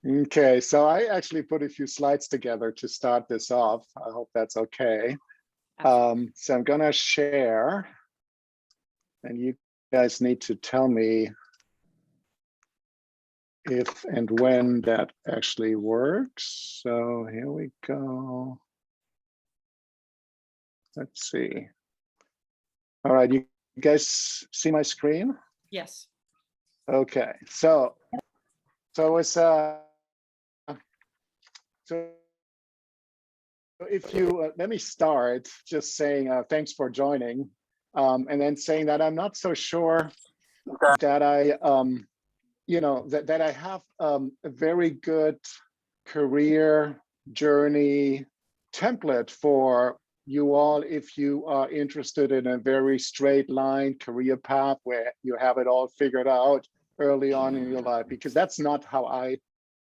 Okay, so I actually put a few slides together to start this off. I hope that's okay. So I'm gonna share, and you guys need to tell me if and when that actually works. So here we go. Let's see. All right, you guys see my screen? Yes. Okay, so it's so if you let me start just saying thanks for joining, and then saying that I'm not so sure that I that I have a very good career journey template for you all if you are interested in a very straight line career path where you have it all figured out early on in your life, because that's not how I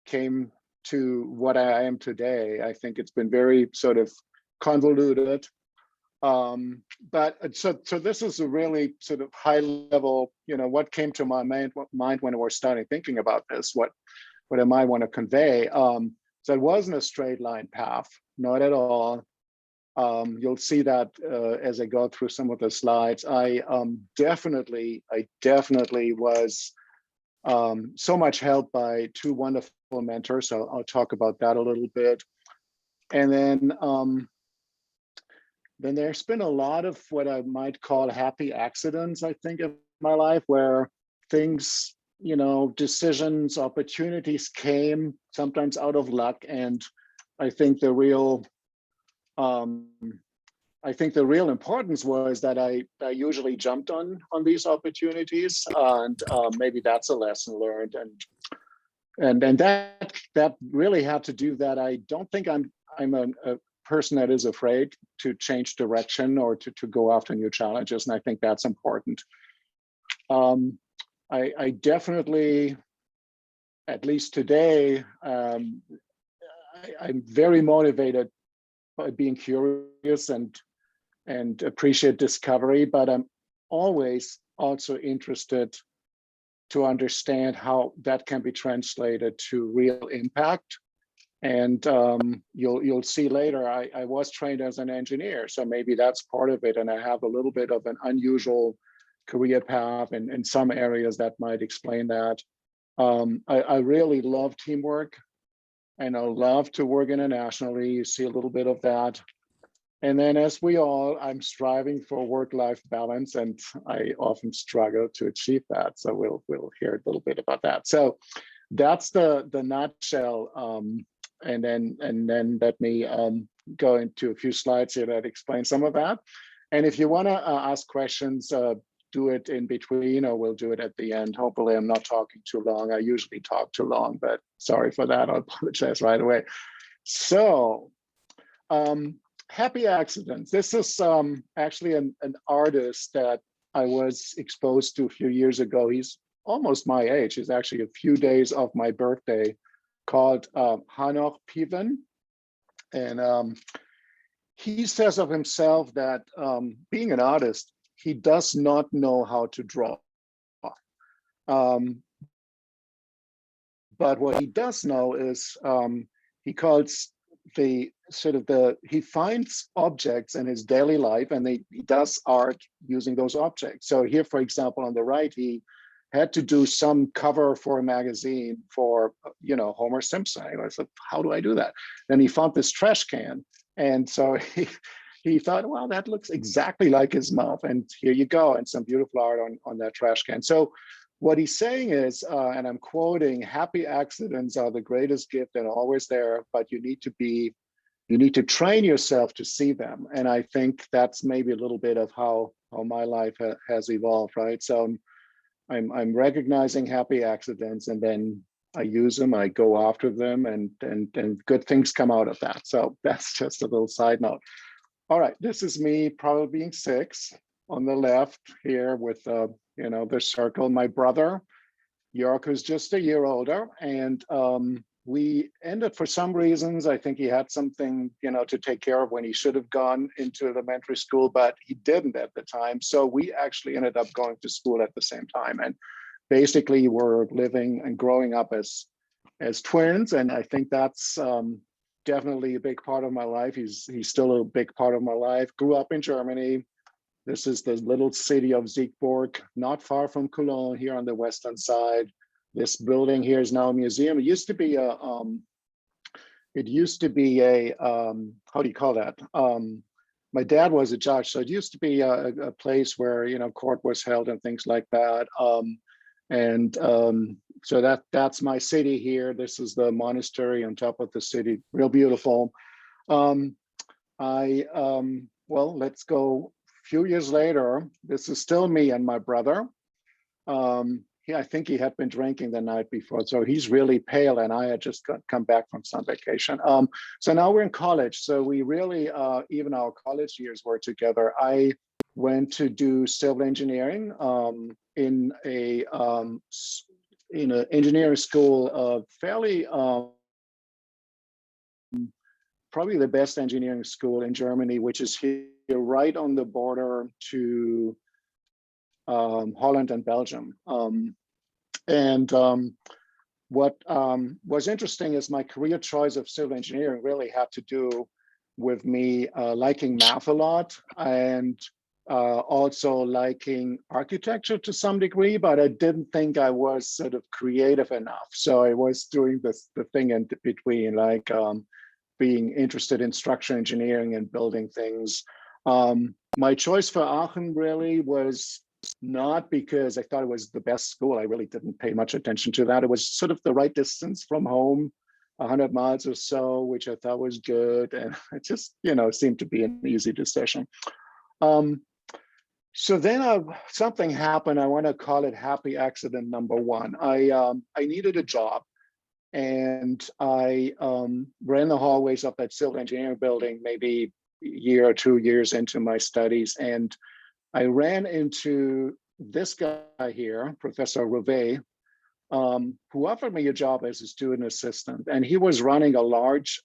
came to what I am today. I think it's been very sort of convoluted. But so this is a really sort of high level, what came to my mind when I was starting thinking about this, what I might want to convey. So it wasn't a straight line path, not at all. You'll see that as I go through some of the slides. I definitely was so much helped by two wonderful mentors. So I'll talk about that a little bit. And then there's been a lot of what I might call happy accidents, I think, in my life, where things, decisions, opportunities came sometimes out of luck. And I think the real importance was that I usually jumped on these opportunities, and maybe that's a lesson learned. And that really had to do that. I don't think I'm a person that is afraid to change direction or to go after new challenges, and I think that's important. I definitely, at least today, I'm very motivated by being curious and appreciate discovery, but I'm always also interested to understand how that can be translated to real impact. And you'll see later, I was trained as an engineer, so maybe that's part of it. And I have a little bit of an unusual career path in some areas that might explain that. I really love teamwork, and I love to work internationally. You see a little bit of that. And then as we all, I'm striving for work-life balance, and I often struggle to achieve that. So we'll hear a little bit about that. So that's the nutshell. And then let me go into a few slides here that explain some of that. And if you want to ask questions, do it in between, or we'll do it at the end. Hopefully I'm not talking too long. I usually talk too long, but sorry for that. I'll apologize right away. So happy accidents. This is actually an artist that I was exposed to a few years ago. He's almost my age. He's actually a few days off my birthday, called Hanoch Piven. And he says of himself that being an artist, he does not know how to draw. But what he does know is he calls he finds objects in his daily life, and he does art using those objects. So here, for example, on the right, he had to do some cover for a magazine for, Homer Simpson. I said, how do I do that? Then he found this trash can. And so he thought, well, that looks exactly like his mouth. And here you go, and some beautiful art on that trash can. So what he's saying is, and I'm quoting, happy accidents are the greatest gift and always there, but you need to train yourself to see them. And I think that's maybe a little bit of how my life has evolved, right? So I'm recognizing happy accidents, and then I use them, I go after them, and good things come out of that. So that's just a little side note. All right, this is me probably being 6 on the left here with the circle. My brother, Jörg, who's just a year older, and we ended, for some reasons, I think he had something, to take care of when he should have gone into elementary school, but he didn't at the time. So we actually ended up going to school at the same time. And basically we're living and growing up as as twins, and I think that's definitely a big part of my life. He's still a big part of my life. Grew up in Germany. This is the little city of Siegburg, not far from Cologne, here on the western side. This building here is now a museum. It used to be a how do you call that? My dad was a judge, so it used to be a place where, you know, court was held and things like that. So that's my city here. This is the monastery on top of the city, real beautiful. Well, let's go a few years later. This is still me and my brother. I think he had been drinking the night before, so he's really pale, and I had just come back from some vacation. So now we're in college, so we really, even our college years were together. I went to do civil engineering in an engineering school, fairly, probably the best engineering school in Germany, which is here right on the border to Holland and Belgium. What was interesting is my career choice of civil engineering really had to do with me liking math a lot, and also liking architecture to some degree, but I didn't think I was sort of creative enough. So I was doing the thing in between, like being interested in structural engineering and building things. My choice for Aachen really was not because I thought it was the best school. I really didn't pay much attention to that. It was sort of the right distance from home, 100 miles or so, which I thought was good. And it just, you know, seemed to be an easy decision. So then something happened. I want to call it happy accident number one. I needed a job, and I ran the hallways of that civil engineering building maybe a year or 2 years into my studies, and I ran into this guy here, Professor Rouvet, who offered me a job as a student assistant. And he was running a large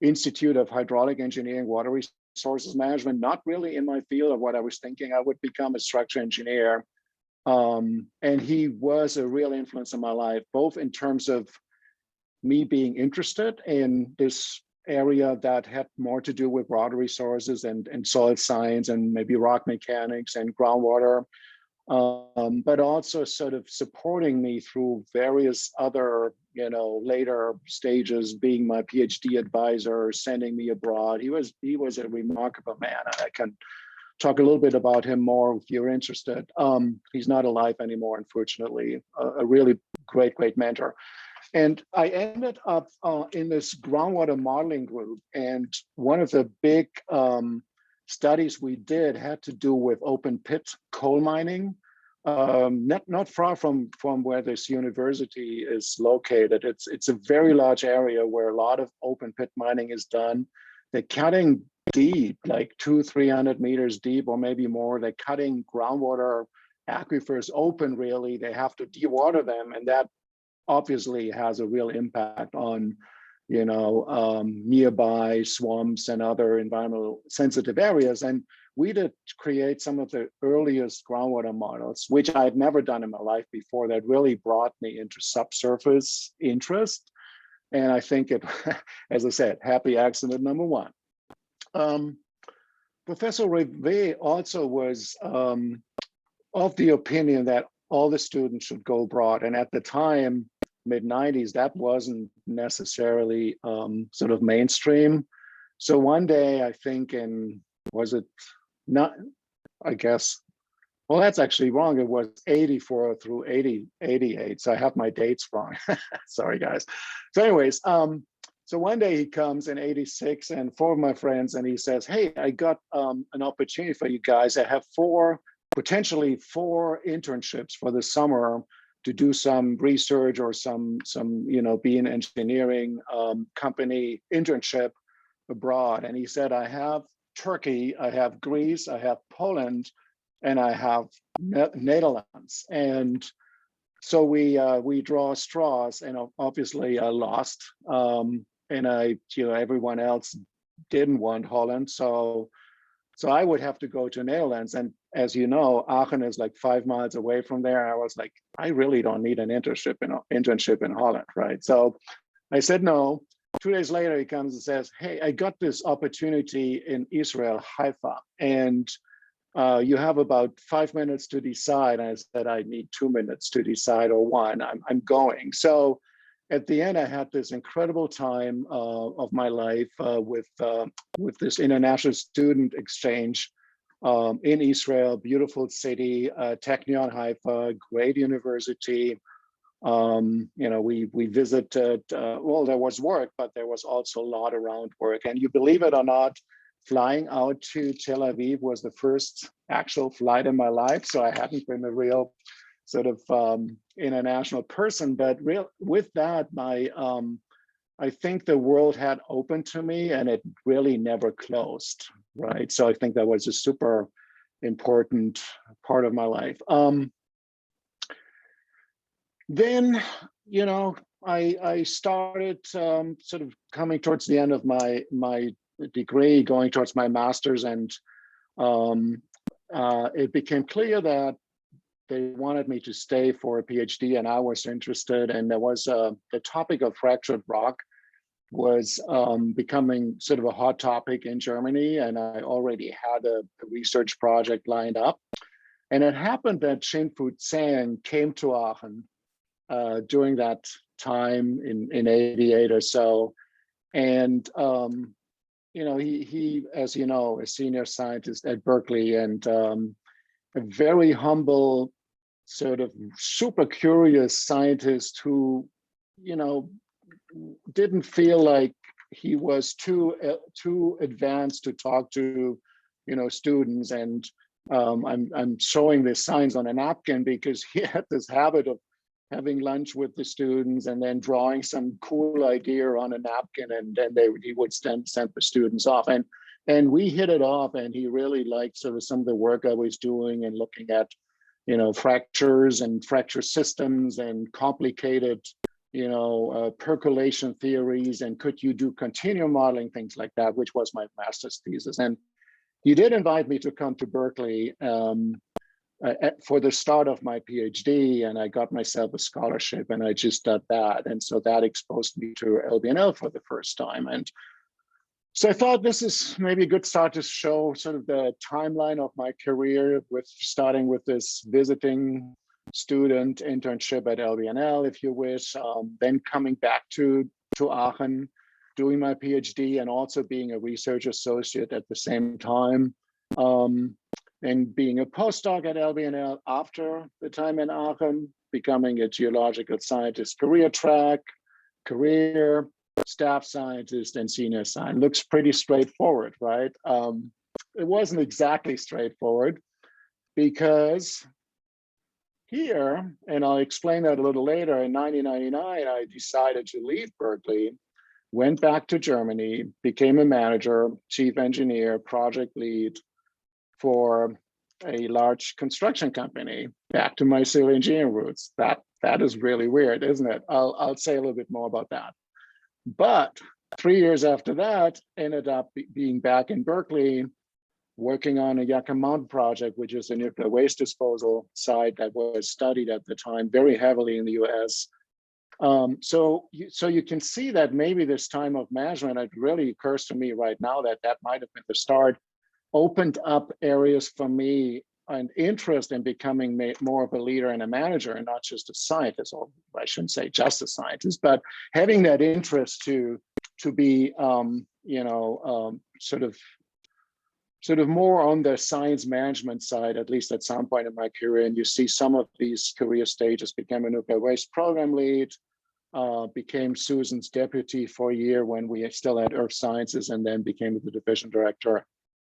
Institute of Hydraulic Engineering, Water Resources Management, not really in my field of what I was thinking. I would become a structural engineer. And he was a real influence in my life, both in terms of me being interested in this area that had more to do with water resources and soil science and maybe rock mechanics and groundwater, but also sort of supporting me through various other, you know, later stages, being my PhD advisor, sending me abroad. He was a remarkable man. I can talk a little bit about him more if you're interested. He's not alive anymore, unfortunately. A really great mentor. And I ended up in this groundwater modeling group, and one of the big studies we did had to do with open pit coal mining, not far from where this university is located. It's a very large area where a lot of open pit mining is done. They're cutting deep, like 200-300 meters deep, or maybe more. They're cutting groundwater aquifers open, really. They have to dewater them, and that obviously has a real impact on, you know, nearby swamps and other environmental sensitive areas. And we did create some of the earliest groundwater models, which I'd never done in my life before, that really brought me into subsurface interest. And I think it, as I said, happy accident number one. Professor Rouvet also was of the opinion that all the students should go abroad. And at the time, mid-90s, that wasn't necessarily sort of mainstream. So one day, I think was it not, I guess, well, that's actually wrong. It was 84 through 88. So I have my dates wrong. Sorry, guys. So anyways, so one day he comes in 86 and 4 of my friends, and he says, hey, I got an opportunity for you guys. I have potentially 4 internships for the summer to do some research or some you know, be an engineering company internship abroad. And he said, I have Turkey, I have Greece, I have Poland, and I have Netherlands. And so we draw straws, and obviously I lost. And everyone else didn't want Holland. So I would have to go to Netherlands. And as you know, Aachen is like 5 miles away from there. I was like, I really don't need an internship in Holland, right? So I said no. 2 days later, he comes and says, hey, I got this opportunity in Israel, Haifa, and you have about 5 minutes to decide. And I said, I need 2 minutes to decide, or one. I'm going. So at the end, I had this incredible time of my life with this international student exchange in Israel, beautiful city, Technion Haifa, great university. We visited, well, there was work, but there was also a lot around work. And you believe it or not, flying out to Tel Aviv was the first actual flight in my life. So I hadn't been a real sort of international person, but with that, I think the world had opened to me and it really never closed, right? So I think that was a super important part of my life. Then, I started sort of coming towards the end of my degree, going towards my master's, and it became clear that they wanted me to stay for a PhD, and I was interested. And there was the topic of fractured rock was becoming sort of a hot topic in Germany, and I already had a research project lined up. And it happened that Shin-Fu Tseng came to Aachen during that time in 88 or so. And, he, as you know, a senior scientist at Berkeley, and a very humble, sort of super curious scientist who, didn't feel like he was too advanced to talk to, students. And I'm showing this science on a napkin because he had this habit of having lunch with the students and then drawing some cool idea on a napkin, and then he would send the students off. And we hit it off, and he really liked sort of some of the work I was doing and looking at, fractures and fracture systems and complicated, percolation theories, and could you do continuum modeling, things like that, which was my master's thesis. And he did invite me to come to Berkeley for the start of my PhD, and I got myself a scholarship, and I just did that. And so that exposed me to LBNL for the first time. And so I thought this is maybe a good start to show sort of the timeline of my career, with starting with this visiting student internship at LBNL, if you wish, then coming back to Aachen, doing my PhD, and also being a research associate at the same time. And being a postdoc at LBNL after the time in Aachen, becoming a geological scientist career track, career, staff scientist, and senior scientist. Looks pretty straightforward, right? It wasn't exactly straightforward, because here, and I'll explain that a little later, in 1999, I decided to leave Berkeley, went back to Germany, became a manager, chief engineer, project lead for a large construction company, back to my civil engineering roots. That is really weird, isn't it? I'll say a little bit more about that. But 3 years after that, ended up being back in Berkeley, working on a Yucca Mountain project, which is a nuclear waste disposal site that was studied at the time very heavily in the US. So you can see that maybe this time of management, it really occurs to me right now that might have been the start, opened up areas for me and interest in becoming more of a leader and a manager, and not just a scientist, or I shouldn't say just a scientist, but having that interest to be sort of more on the science management side, at least at some point in my career. And you see some of these career stages: became a nuclear waste program lead, became Susan's deputy for a year when we still had Earth Sciences, and then became the division director.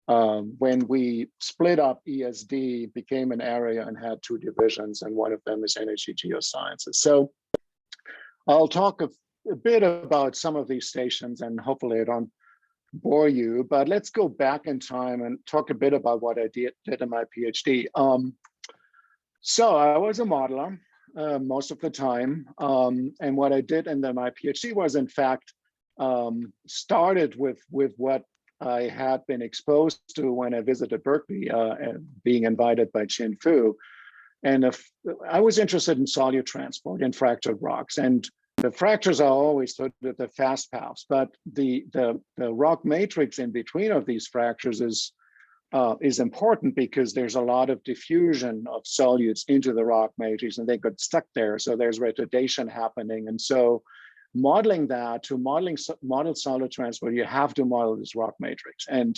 When we split up ESD, became an area and had 2 divisions, and one of them is energy geosciences. So I'll talk a bit about some of these stations, and hopefully I don't bore you, but let's go back in time and talk a bit about what I did in my PhD. So I was a modeler most of the time, and what I did in my PhD was, in fact, started with what I had been exposed to when I visited Berkeley, being invited by Chin Fu. And I was interested in solute transport in fractured rocks. And the fractures are always sort of the fast paths, but the rock matrix in between of these fractures is important because there's a lot of diffusion of solutes into the rock matrix and they got stuck there. So there's retardation happening. And so modeling that, to model solute transport, you have to model this rock matrix. And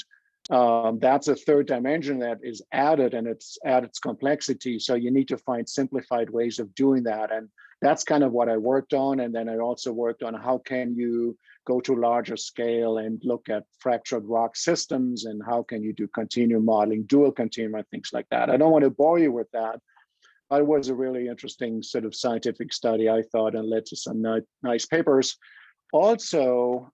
that's a third dimension that is added, and it's at its complexity. So you need to find simplified ways of doing that. And that's kind of what I worked on. And then I also worked on how can you go to larger scale and look at fractured rock systems, and how can you do continuum modeling, dual continuum, and things like that. I don't want to bore you with that, but it was a really interesting sort of scientific study, I thought, and led to some nice papers. Also,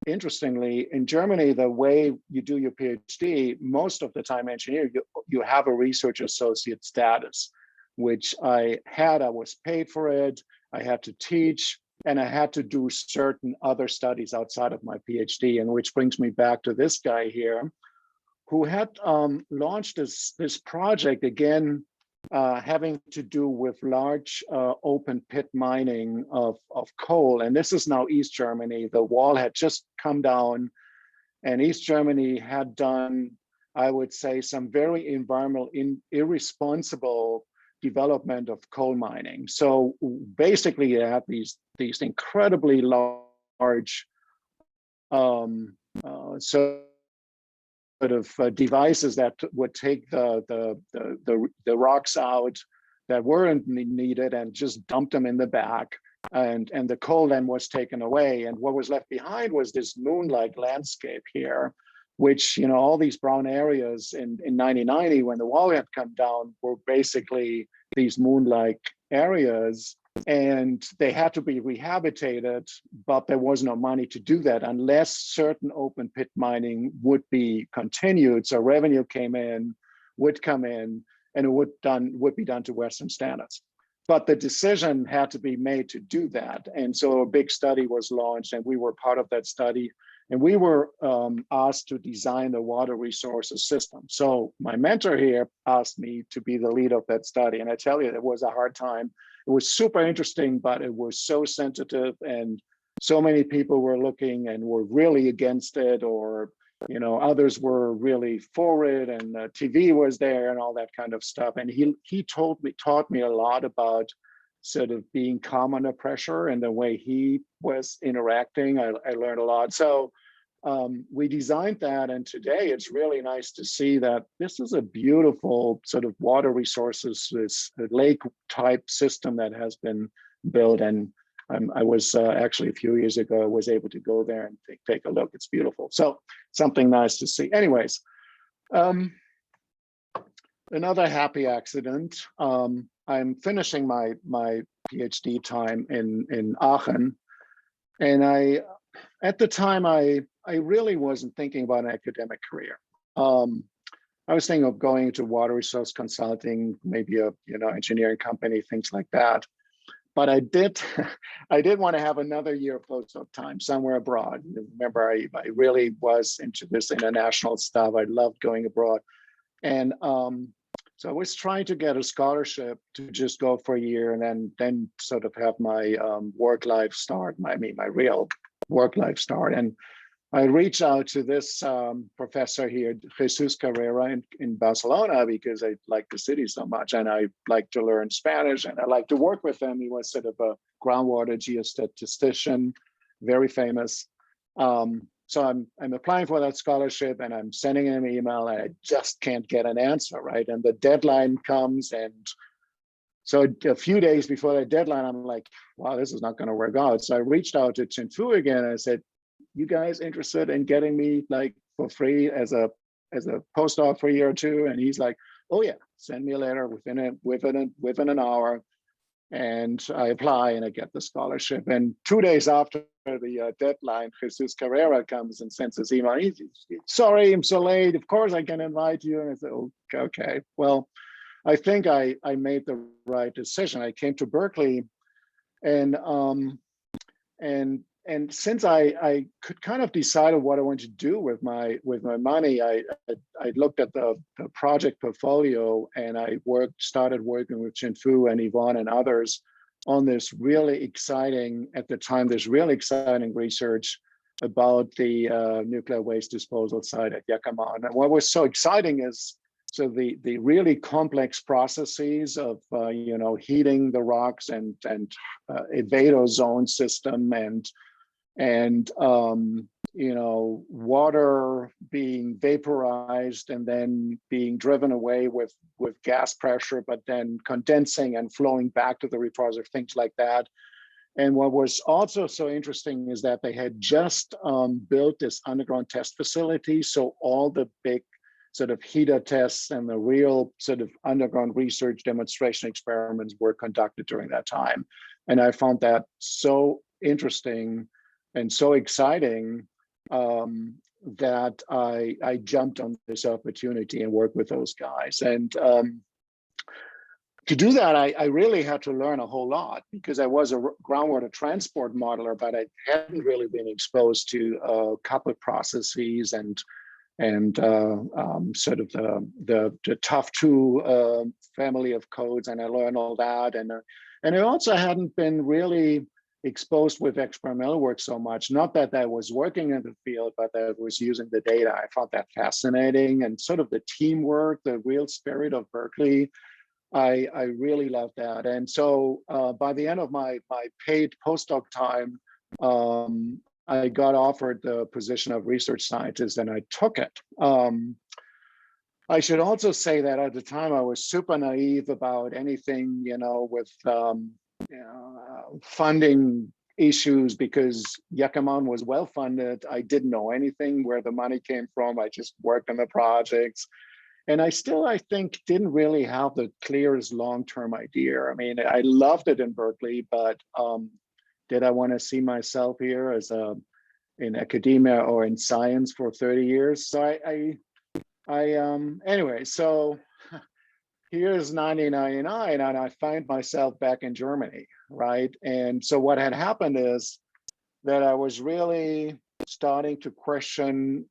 interestingly, in Germany, the way you do your PhD, most of the time engineering, you have a research associate status, which I had. I was paid for it. I had to teach, and I had to do certain other studies outside of my PhD, and which brings me back to this guy here, who had launched this project, again, having to do with large open pit mining of coal. And this is now East Germany. The wall had just come down, and East Germany had done, I would say, some very environmental irresponsible development of coal mining. So basically you have these incredibly large sort of devices that would take the rocks out that weren't needed and just dump them in the back, and the coal then was taken away, and what was left behind was this moon-like landscape here, which, all these brown areas in 1990 when the wall had come down were basically these moon-like areas, and they had to be rehabilitated, but there was no money to do that unless certain open pit mining would be continued. So revenue would come in, and it would be done to Western standards. But the decision had to be made to do that. And so a big study was launched, and we were part of that study. And we were asked to design the water resources system. So my mentor here asked me to be the lead of that study. And I tell you, it was a hard time. It was super interesting, but it was so sensitive, and so many people were looking and were really against it, or others were really for it, and TV was there and all that kind of stuff. And he taught me a lot about sort of being calm under pressure, and the way he was interacting, I learned a lot. So we designed that, and today it's really nice to see that this is a beautiful sort of water resources, this lake type system that has been built. And I was actually a few years ago, I was able to go there and take a look. It's beautiful. So something nice to see. Anyways, another happy accident. I'm finishing my PhD time in Aachen, and at the time I really wasn't thinking about an academic career. I was thinking of going into water resource consulting, maybe a engineering company, things like that. But I did want to have another year of postdoc time somewhere abroad. Remember, I really was into this international stuff. I loved going abroad, and so I was trying to get a scholarship to just go for a year, and then sort of have my work life start. My real work life start. And I reached out to this professor here, Jesus Carrera in Barcelona, because I like the city so much, and I like to learn Spanish, and I like to work with him. He was sort of a groundwater geostatistician, very famous. So I'm applying for that scholarship, and I'm sending him an email, and I just can't get an answer, right? And the deadline comes, and so a few days before that deadline, I'm like, wow, this is not going to work out. So I reached out to Chin Fu again, and I said, you guys interested in getting me like for free as a postdoc for a year or two? And he's like, oh yeah, send me a letter within an hour. And I apply, and I get the scholarship. And 2 days after the deadline, Jesus Carrera comes and sends his email. He's sorry, I'm so late. Of course I can invite you. And I said, okay. Well, I think I made the right decision. I came to Berkeley, and and since I could kind of decide on what I wanted to do with my money, I looked at the project portfolio, and I started working with Chin-Fu and Yvonne and others on this really exciting, at the time, this really exciting research about the nuclear waste disposal site at Yakima. And what was so exciting is the really complex processes of heating the rocks and Evado zone system and water being vaporized and then being driven away with gas pressure, but then condensing and flowing back to the repository, things like that. And what was also so interesting is that they had just built this underground test facility. So all the big sort of heater tests and the real sort of underground research demonstration experiments were conducted during that time. And I found that so interesting and so exciting that I jumped on this opportunity and worked with those guys. And to do that, I really had to learn a whole lot, because I was a groundwater transport modeler, but I hadn't really been exposed to coupled processes and sort of the tough two family of codes, and I learned all that. And I also hadn't been really exposed with experimental work so much. Not that I was working in the field, but that I was using the data. I found that fascinating, and sort of the teamwork, the real spirit of Berkeley. I really loved that. And so by the end of my paid postdoc time, I got offered the position of research scientist, and I took it. I should also say that at the time I was super naive about anything, with funding issues, because Yakima was well funded. I didn't know anything where the money came from. I just worked on the projects. And I think, didn't really have the clearest long-term idea. I mean, I loved it in Berkeley, but did I want to see myself here as in academia or in science for 30 years? So anyway, so here's 1999, and I find myself back in Germany, right? And so what had happened is that I was really starting to question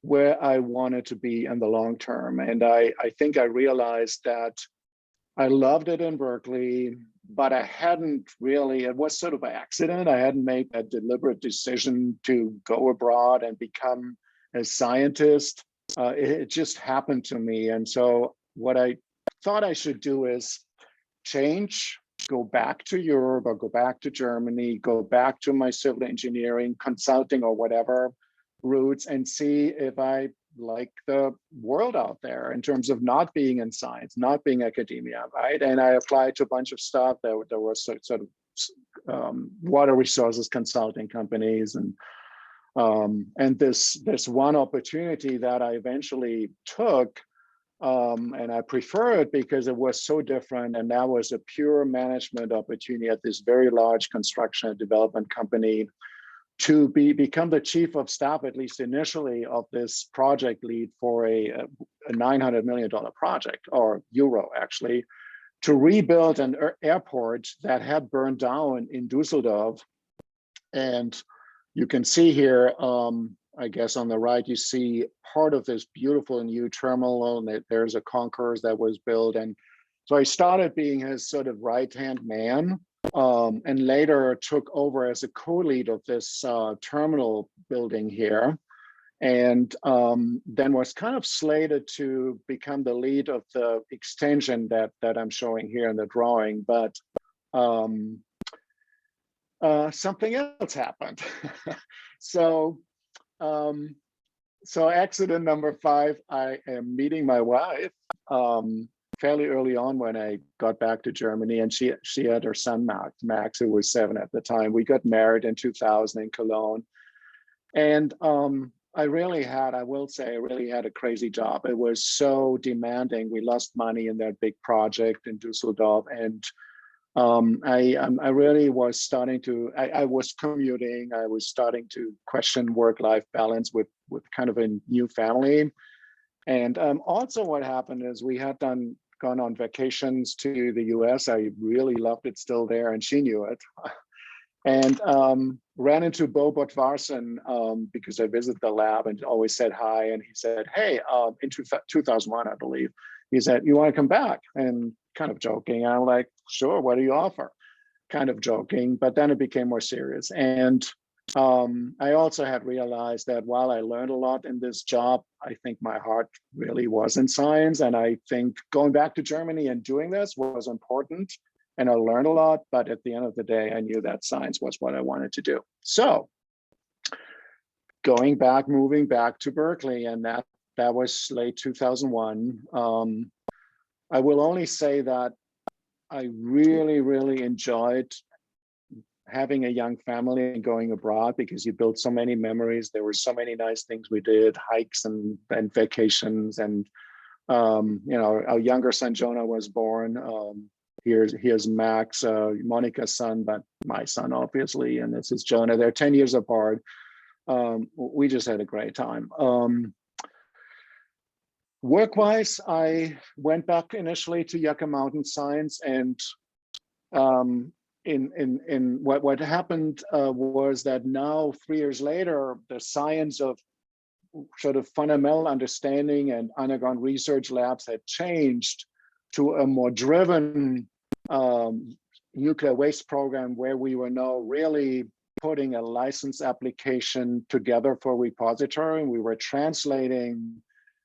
where I wanted to be in the long term. And I think I realized that I loved it in Berkeley, but I hadn't really, it was sort of an accident. I hadn't made that deliberate decision to go abroad and become a scientist. It just happened to me. And so what I thought I should do is change, go back to Europe or go back to Germany, go back to my civil engineering, consulting or whatever roots, and see if I like the world out there in terms of not being in science, not being academia, right? And I applied to a bunch of stuff. There were sort of water resources consulting companies, and this one opportunity that I eventually took, and I prefer it because it was so different, and that was a pure management opportunity at this very large construction and development company, to become the chief of staff, at least initially, of this project lead for a $900 million project, or euro actually, to rebuild an airport that had burned down in Düsseldorf. And you can see here, I guess on the right, you see part of this beautiful new terminal, and there's a concourse that was built. And so I started being his sort of right-hand man, and later took over as a co-lead of this terminal building here, and then was kind of slated to become the lead of the extension that I'm showing here in the drawing. But something else happened. So accident number 5, I am meeting my wife fairly early on when I got back to Germany, and she had her son Max, who was 7 at the time. We got married in 2000 in Cologne, and I will say I really had a crazy job. It was so demanding. We lost money in that big project in Düsseldorf, and I really was starting to. I was commuting. I was starting to question work-life balance with kind of a new family. And also what happened is we had gone on vacations to the US. I really loved it still there, and she knew it. And ran into Bo Botvarsen because I visited the lab and always said hi. And he said, hey, in 2001, I believe, he said, you want to come back? And kind of joking. And I'm like, sure, what do you offer? Kind of joking, but then it became more serious. And I also had realized that while I learned a lot in this job, I think my heart really was in science. And I think going back to Germany and doing this was important. And I learned a lot, but at the end of the day, I knew that science was what I wanted to do. So moving back to Berkeley, and that was late 2001. I will only say that I really, really enjoyed having a young family and going abroad because you build so many memories. There were so many nice things we did, hikes and vacations. And, our younger son, Jonah, was born. Here's Max, Monica's son, but my son, obviously, and this is Jonah. They're 10 years apart. We just had a great time. Work-wise, I went back initially to Yucca Mountain Science, and what happened was that now, 3 years later, the science of sort of fundamental understanding and underground research labs had changed to a more driven nuclear waste program where we were now really putting a license application together for repository, and we were translating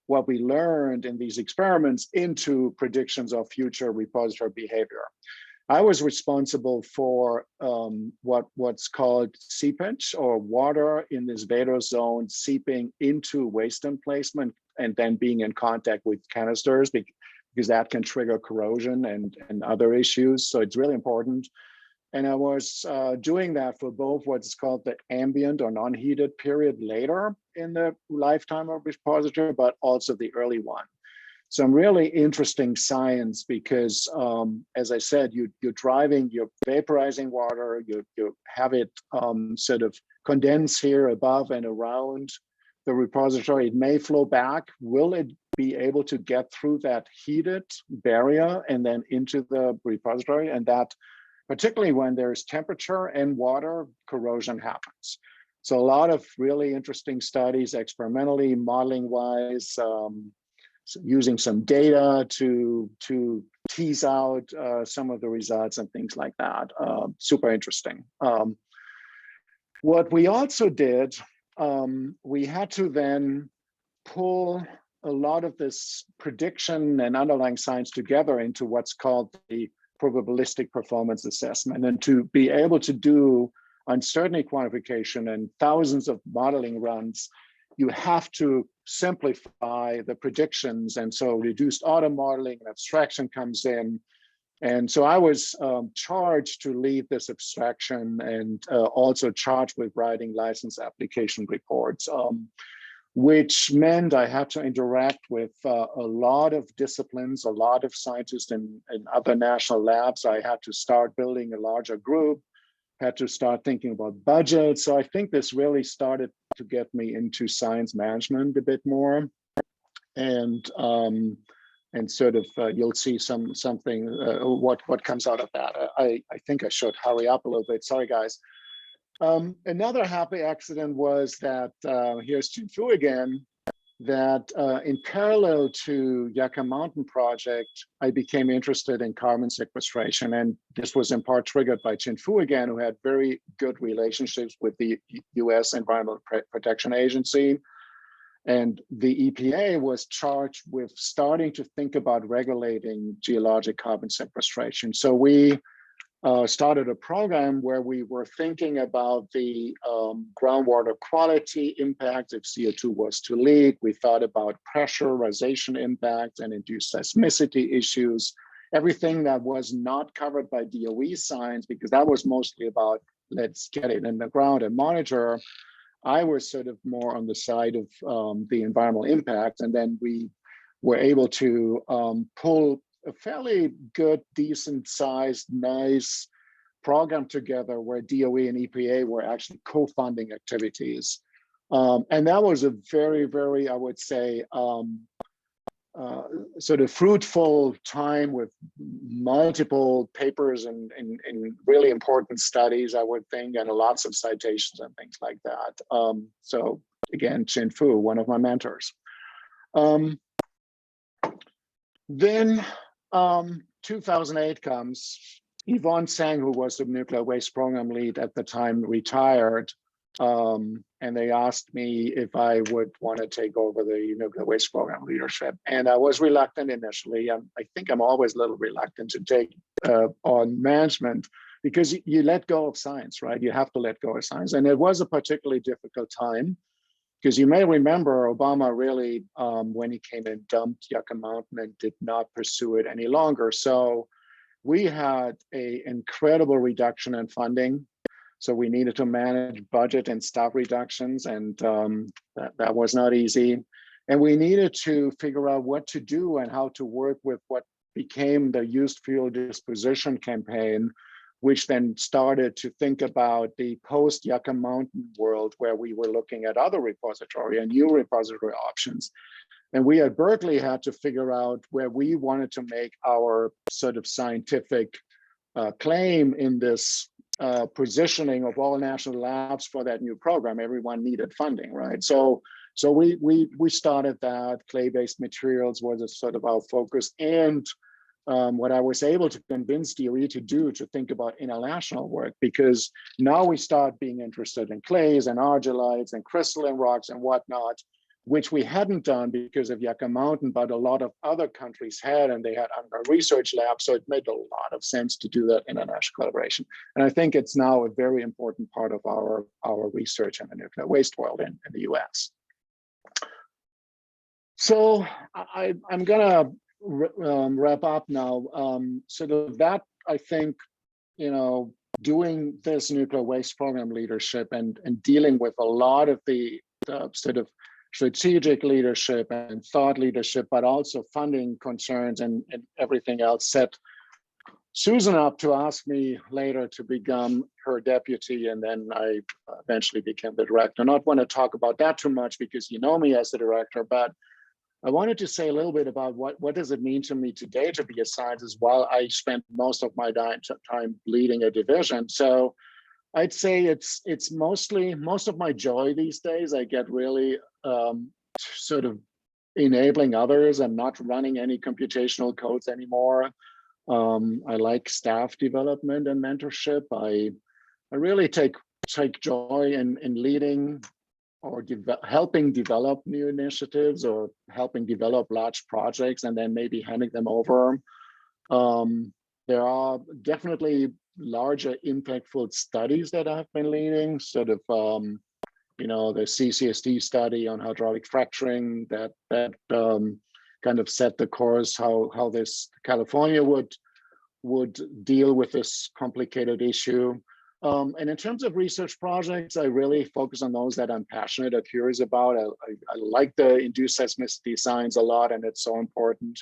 what we learned in these experiments into predictions of future repository behavior. I was responsible for what's called seepage, or water in this vadose zone seeping into waste emplacement and then being in contact with canisters, because that can trigger corrosion and other issues. So it's really important. And I was doing that for both what's called the ambient or non-heated period later in the lifetime of repository, but also the early one. Some really interesting science because, as I said, you're vaporizing water, you have it sort of condense here above and around the repository. It may flow back. Will it be able to get through that heated barrier and then into the repository? And that, particularly when there's temperature and water, corrosion happens. So a lot of really interesting studies, experimentally, modeling-wise, using some data to tease out some of the results and things like that. Super interesting. What we also did, we had to then pull a lot of this prediction and underlying science together into what's called the probabilistic performance assessment, and to be able to do uncertainty quantification and thousands of modeling runs, you have to simplify the predictions. And so reduced auto modeling and abstraction comes in. And so I was charged to lead this abstraction and also charged with writing license application reports, which meant I had to interact with a lot of disciplines, a lot of scientists in other national labs. I had to start building a larger group, had to start thinking about budgets. So I think this really started to get me into science management a bit more. And sort of you'll see something what comes out of that. I think I should hurry up a little bit. Sorry, guys. Another happy accident was that here's Jinfu again. That in parallel to Yucca Mountain project, I became interested in carbon sequestration, and this was in part triggered by Jinfu again, who had very good relationships with the U.S. Environmental Protection Agency. And the EPA was charged with starting to think about regulating geologic carbon sequestration. So we started a program where we were thinking about the groundwater quality impacts if CO2 was to leak. We thought about pressurization impacts and induced seismicity issues, everything that was not covered by DOE science, because that was mostly about let's get it in the ground and monitor. I was sort of more on the side of the environmental impact. And then we were able to pull a fairly good, decent sized, nice program together where DOE and EPA were actually co-funding activities. And that was a very, very, I would say, sort of fruitful time with multiple papers and really important studies, I would think, and lots of citations and things like that. So again, Chin Fu, one of my mentors. Then 2008 comes. Yvonne Tseng, who was the nuclear waste program lead at the time, retired. And they asked me if I would want to take over the nuclear waste program leadership. And I was reluctant initially. I think I'm always a little reluctant to take on management because you let go of science, right? You have to let go of science. And it was a particularly difficult time because you may remember Obama really, when he came in, dumped Yucca Mountain and did not pursue it any longer. So we had an incredible reduction in funding. So we needed to manage budget and staff reductions, and that was not easy. And we needed to figure out what to do and how to work with what became the used fuel disposition campaign, which then started to think about the post-Yucca Mountain world where we were looking at other repository and new repository options. And we at Berkeley had to figure out where we wanted to make our sort of scientific claim in this positioning of all national labs for that new program. Everyone needed funding, right? So we started that. Clay-based materials was a sort of our focus, and what I was able to convince DOE to do to think about international work, because now we start being interested in clays and argillites and crystalline rocks and whatnot, which we hadn't done because of Yucca Mountain, but a lot of other countries had, and they had under research labs. So it made a lot of sense to do that international collaboration. And I think it's now a very important part of our research in the nuclear waste world in the US. So I'm gonna wrap up now. So that, I think, doing this nuclear waste program leadership and dealing with a lot of the sort of strategic leadership and thought leadership, but also funding concerns and everything else, set Susan up to ask me later to become her deputy, and then I eventually became the director. Not want to talk about that too much because you know me as the director, but I wanted to say a little bit about what does it mean to me today to be a scientist while I spent most of my time leading a division. So I'd say it's mostly, most of my joy these days, I get really sort of enabling others and not running any computational codes anymore. I like staff development and mentorship. I really take joy in leading or helping develop new initiatives or helping develop large projects and then maybe handing them over. There are definitely larger impactful studies that I've been leading, sort of, the CCSD study on hydraulic fracturing that kind of set the course how this California would deal with this complicated issue. And in terms of research projects, I really focus on those that I'm passionate or curious about. I like the induced seismicity science a lot, and it's so important.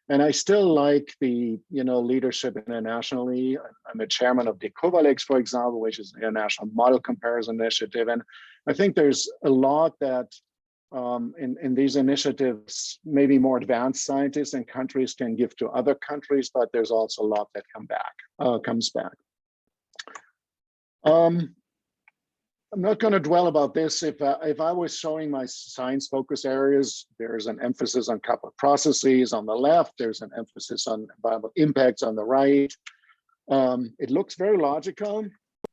And I still like the leadership internationally. I'm the chairman of the Covalex, for example, which is an international model comparison initiative. And I think there's a lot that in these initiatives, maybe more advanced scientists and countries can give to other countries, but there's also a lot that comes back. I'm not going to dwell about this. If I was showing my science focus areas, there's an emphasis on coupled processes on the left. There's an emphasis on environmental impacts on the right. It looks very logical.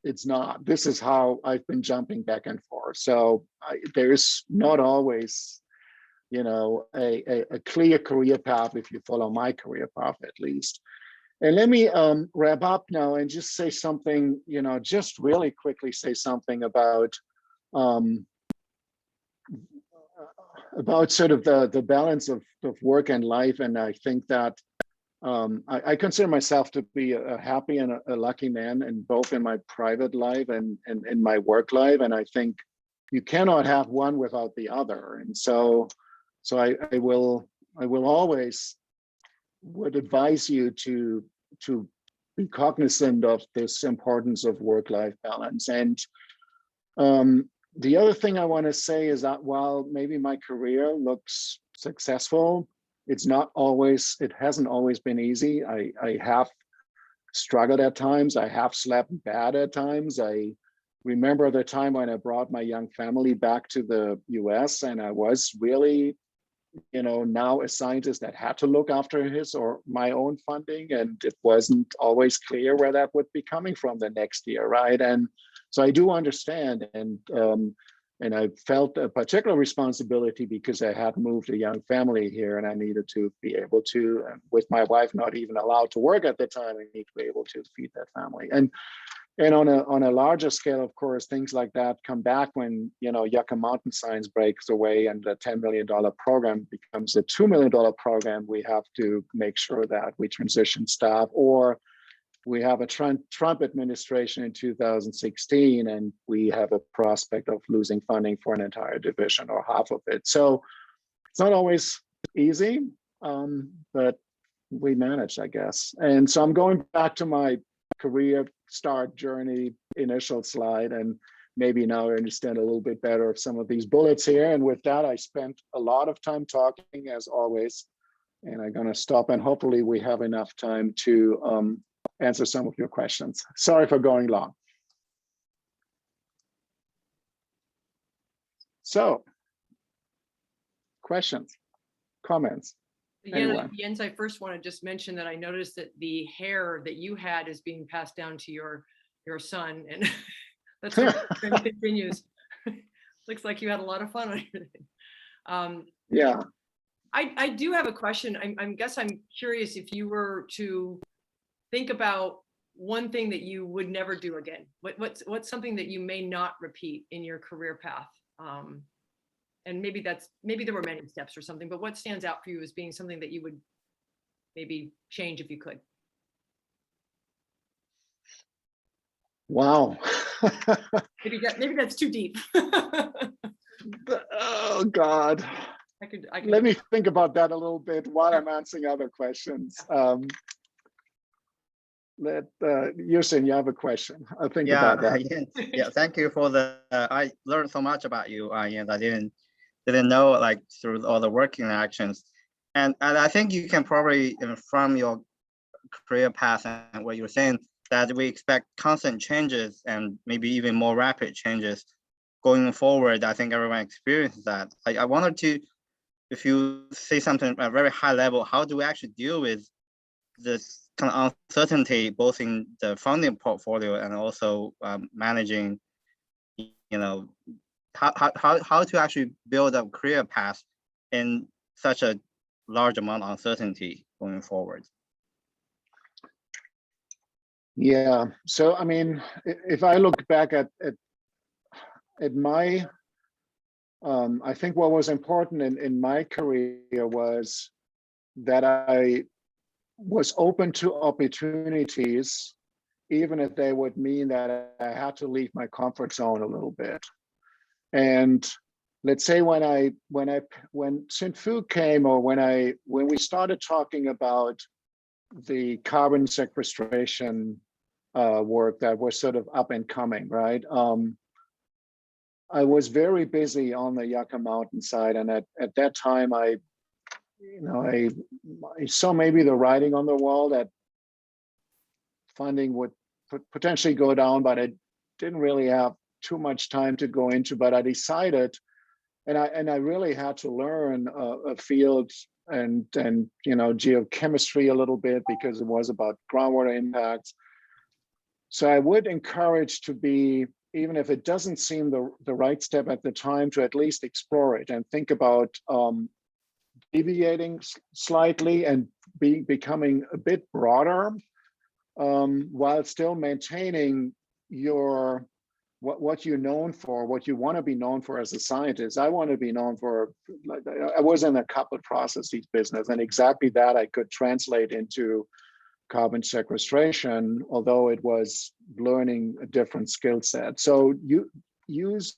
It's not. This is how I've been jumping back and forth. So there's not always, a clear career path if you follow my career path at least. And let me wrap up now and just say something, just really quickly say something about sort of the balance of work and life. And I think that I consider myself to be a happy and a lucky man, in both in my private life and in my work life. And I think you cannot have one without the other. And so I will always would advise you to be cognizant of this importance of work-life balance. And the other thing I want to say is that while maybe my career looks successful, it hasn't always been easy. I have struggled at times. I have slept bad at times. I remember the time when I brought my young family back to the US, and I was really, now a scientist that had to look after his or my own funding, and it wasn't always clear where that would be coming from the next year, right? And so I do understand, and I felt a particular responsibility because I had moved a young family here, and I needed to be able to, with my wife not even allowed to work at the time, I need to be able to feed that family. And on a larger scale, of course, things like that come back when, Yucca Mountain Science breaks away and the $10 million program becomes a $2 million program. We have to make sure that we transition staff, or we have a Trump administration in 2016, and we have a prospect of losing funding for an entire division or half of it. So it's not always easy, but we managed, I guess. And so I'm going back to my career start journey initial slide, and maybe now I understand a little bit better of some of these bullets here. And with that, I spent a lot of time talking, as always, and I'm going to stop, and hopefully we have enough time to answer some of your questions. Sorry for going long. So, questions, comments? Jens, I first want to just mention that I noticed that the hair that you had is being passed down to your son, and that's what continues. Looks like you had a lot of fun on everything. Yeah. I do have a question. I'm curious if you were to think about one thing that you would never do again. What's something that you may not repeat in your career path? And maybe there were many steps or something, but what stands out for you as being something that you would maybe change if you could? Wow. maybe that's too deep. Oh God. I could Let me think about that a little bit while I'm answering other questions. Yusin, you have a question. I'll think about that. Yeah, thank you for the. I learned so much about you, and I didn't know, like, through all the working actions, and I think you can probably, from your career path and what you were saying, that we expect constant changes and maybe even more rapid changes going forward. I think everyone experiences that. I wanted to, if you say something at a very high level, how do we actually deal with this kind of uncertainty, both in the funding portfolio and also managing, how to actually build a career path in such a large amount of uncertainty going forward? Yeah, so I mean, if I look back at my, I think what was important in my career was that I was open to opportunities, even if they would mean that I had to leave my comfort zone a little bit. And let's say when Xinfu came, or when we started talking about the carbon sequestration work that was sort of up and coming, right? I was very busy on the Yucca Mountain side, and at that time I saw maybe the writing on the wall that funding would potentially go down, but I didn't really have too much time to go into. But I decided, and I really had to learn a field and geochemistry a little bit, because it was about groundwater impacts. So I would encourage to be, even if it doesn't seem the right step at the time, to at least explore it and think about deviating slightly and becoming a bit broader, while still maintaining what you're known for, what you want to be known for as a scientist. I want to be known for, I was in a coupled processes business, and exactly that I could translate into carbon sequestration, although it was learning a different skill set. So you use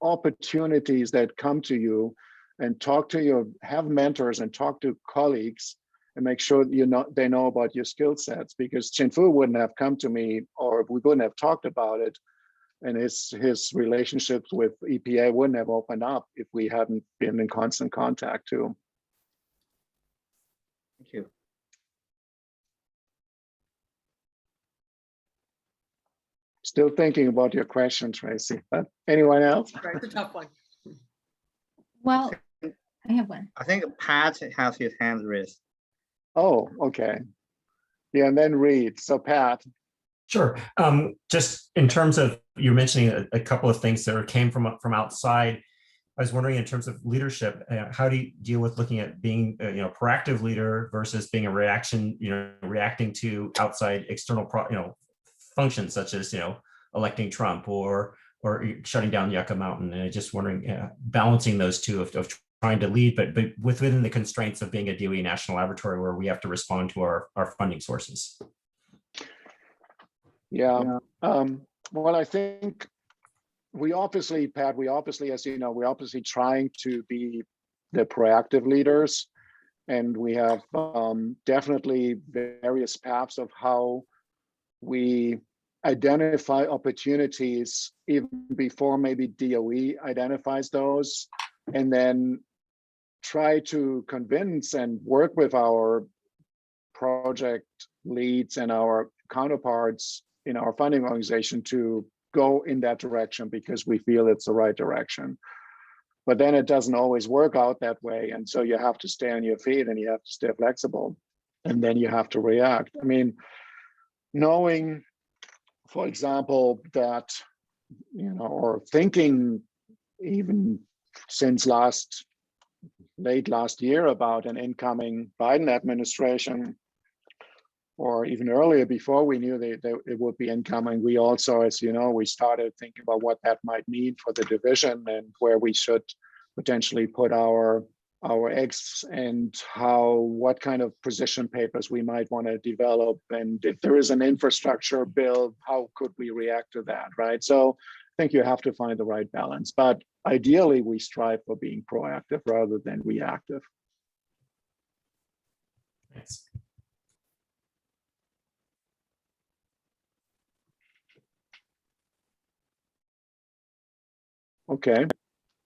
opportunities that come to you, and have mentors and talk to colleagues, and make sure they know about your skill sets, because Xinfu wouldn't have come to me, or we wouldn't have talked about it And his relationships with EPA wouldn't have opened up if we hadn't been in constant contact too. Thank you. Still thinking about your question, Tracy, but anyone else? Right, it's a tough one. Well, I have one. I think Pat has his hand raised. Oh, okay. Yeah, and then Reed. So Pat. Sure. Just in terms of, you're mentioning a couple of things that came from outside. I was wondering, in terms of leadership, how do you deal with looking at being a proactive leader versus being a reacting to outside external functions, such as electing Trump or shutting down Yucca Mountain? And I'm just wondering, balancing those two of trying to lead, but within the constraints of being a DOE national laboratory where we have to respond to our funding sources. Yeah. Well, I think Pat, as you know, we're obviously trying to be the proactive leaders, and we have definitely various paths of how we identify opportunities even before maybe DOE identifies those, and then try to convince and work with our project leads and our counterparts in our funding organization to go in that direction because we feel it's the right direction. But then it doesn't always work out that way. And so you have to stay on your feet and you have to stay flexible, and then you have to react. I mean, knowing, for example, that, or thinking even since late last year about an incoming Biden administration, or even earlier before we knew that it would be incoming, we also, as you know, we started thinking about what that might mean for the division and where we should potentially put our eggs, and what kind of position papers we might want to develop. And if there is an infrastructure bill, how could we react to that, right? So I think you have to find the right balance, but ideally we strive for being proactive rather than reactive. Thanks. Okay.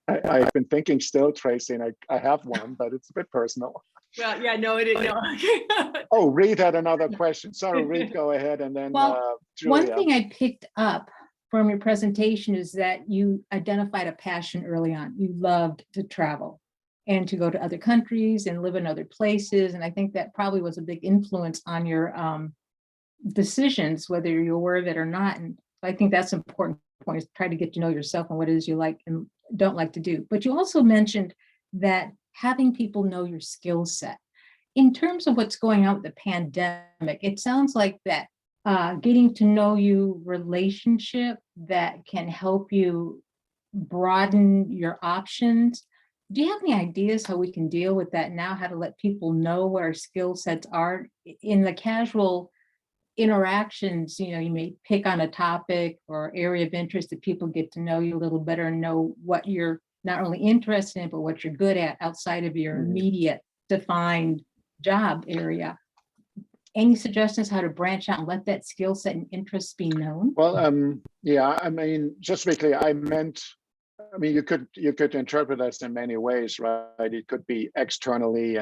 I've been thinking still, Tracy, and I have one, but it's a bit personal. Well, yeah, no, it is. No. Oh, Reed had another question. Sorry, Reed, go ahead, and then Well, Julia. one thing I picked up from your presentation is that you identified a passion early on. You loved to travel and to go to other countries and live in other places. And I think that probably was a big influence on your decisions, whether you're aware of it or not. And I think that's an important point, is try to get to know yourself and what it is you like and don't like to do. But you also mentioned that having people know your skill set. In terms of what's going on with the pandemic, it sounds like that getting to know you relationship that can help you broaden your options. Do you have any ideas how we can deal with that now, how to let people know what our skill sets are in the casual interactions? You may pick on a topic or area of interest that people get to know you a little better and know what you're not only interested in, but what you're good at outside of your immediate defined job area. Any suggestions how to branch out and let that skill set and interests be known? Well, yeah, I mean, just to be clear, you could interpret this in many ways, right? It could be externally,